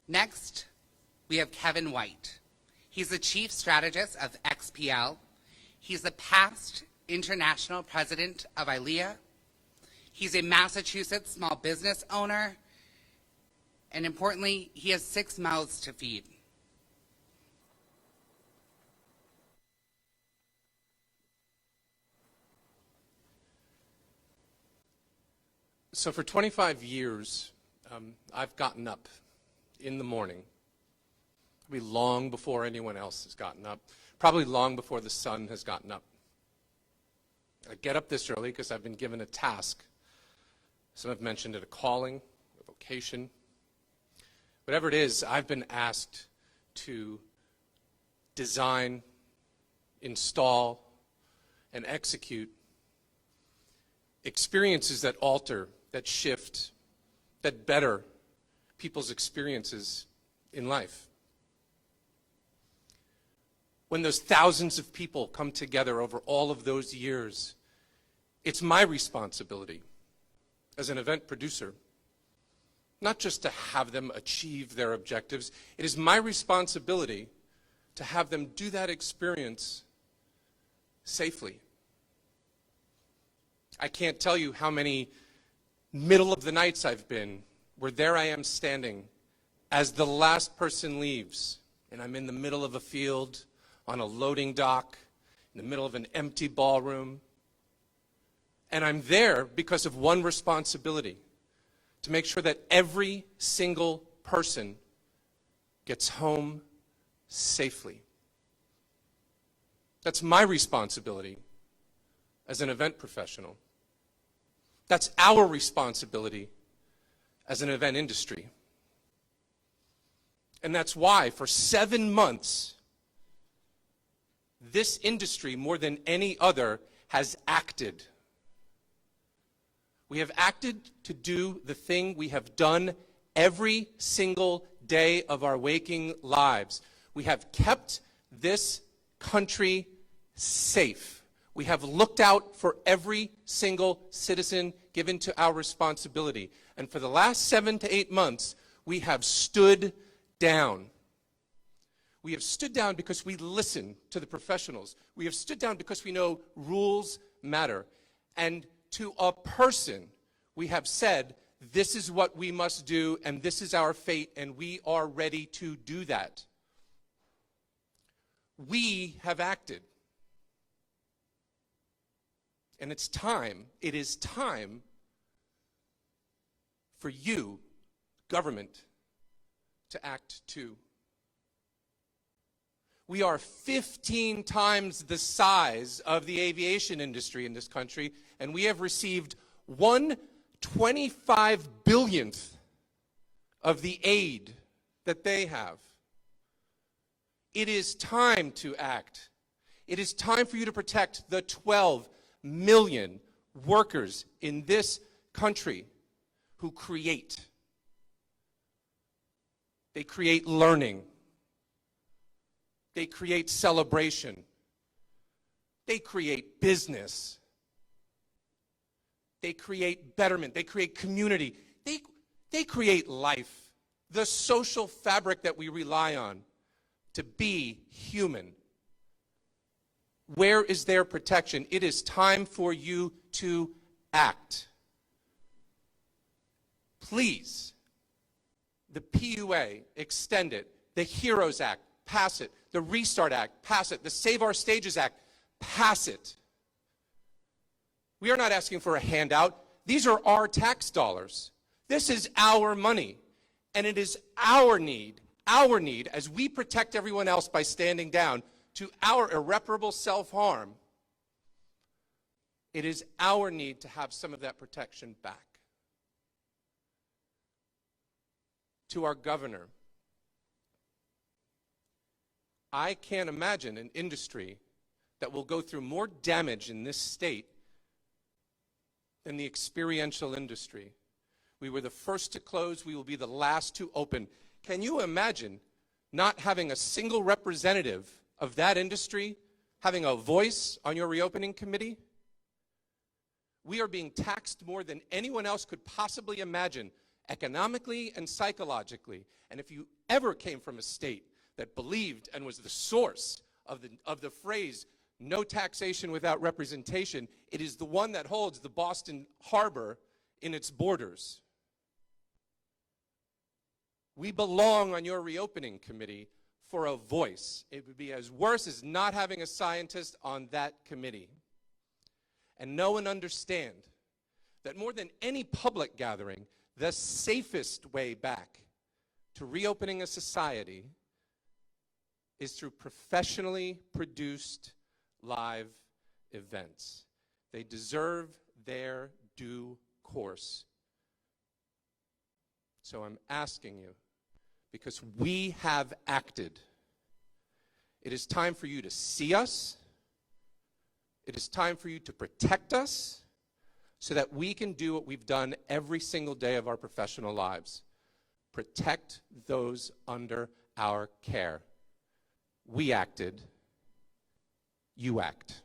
Next, we have Kevin White. He's the Chief Strategist of XPL. He's the past international president of ILEA. He's a Massachusetts small business owner. And importantly, he has 6 mouths to feed. So for 25 years, I've gotten up in the morning, probably long before anyone else has gotten up, probably long before the sun has gotten up. I get up this early because I've been given a task. Some have mentioned it, a calling, a vocation. Whatever it is, I've been asked to design, install, and execute experiences that alter, that shift, that better people's experiences in life. When those thousands of people come together over all of those years, it's my responsibility as an event producer, not just to have them achieve their objectives. It is my responsibility to have them do that experience safely. I can't tell you how many middle of the nights I've been where there I am standing as the last person leaves, and I'm in the middle of a field, on a loading dock, in the middle of an empty ballroom. And I'm there because of one responsibility, to make sure that every single person gets home safely. That's my responsibility as an event professional. That's our responsibility as an event industry. And that's why for 7 months, this industry, more than any other, has acted. We have acted to do the thing we have done every single day of our waking lives. We have kept this country safe. We have looked out for every single citizen given to our responsibility. And for the last 7 to 8 months, we have stood down. We have stood down because we listen to the professionals. We have stood down because we know rules matter. And to a person, we have said, this is what we must do, and this is our fate, and we are ready to do that. We have acted. And it is time for you, government, to act too. We are 15 times the size of the aviation industry in this country, and we have received 1/25 billionth of the aid that they have. It is time to act. It is time for you to protect the 12 million workers in this country who create. They create learning. They create celebration. They create business. They create betterment. They create community. They create life, the social fabric that we rely on to be human. Where is their protection? It is time for you to act. Please, the PUA, extend it. The HEROES Act, pass it. The Restart Act, pass it. The Save Our Stages Act, pass it. We are not asking for a handout. These are our tax dollars. This is our money. And it is our need as we protect everyone else by standing down to our irreparable self-harm. It is our need to have some of that protection back. To our governor, I can't imagine an industry that will go through more damage in this state than the experiential industry. We were the first to close. We will be the last to open. Can you imagine not having a single representative of that industry having a voice on your reopening committee? We are being taxed more than anyone else could possibly imagine economically and psychologically. And if you ever came from a state that believed and was the source of the phrase, no taxation without representation, it is the one that holds the Boston Harbor in its borders. We belong on your reopening committee for a voice. It would be as worse as not having a scientist on that committee. And know and understand that more than any public gathering, the safest way back to reopening a society is through professionally produced live events. They deserve their due course. So I'm asking you, because we have acted, it is time for you to see us. It is time for you to protect us so that we can do what we've done every single day of our professional lives. Protect those under our care. We acted. You act.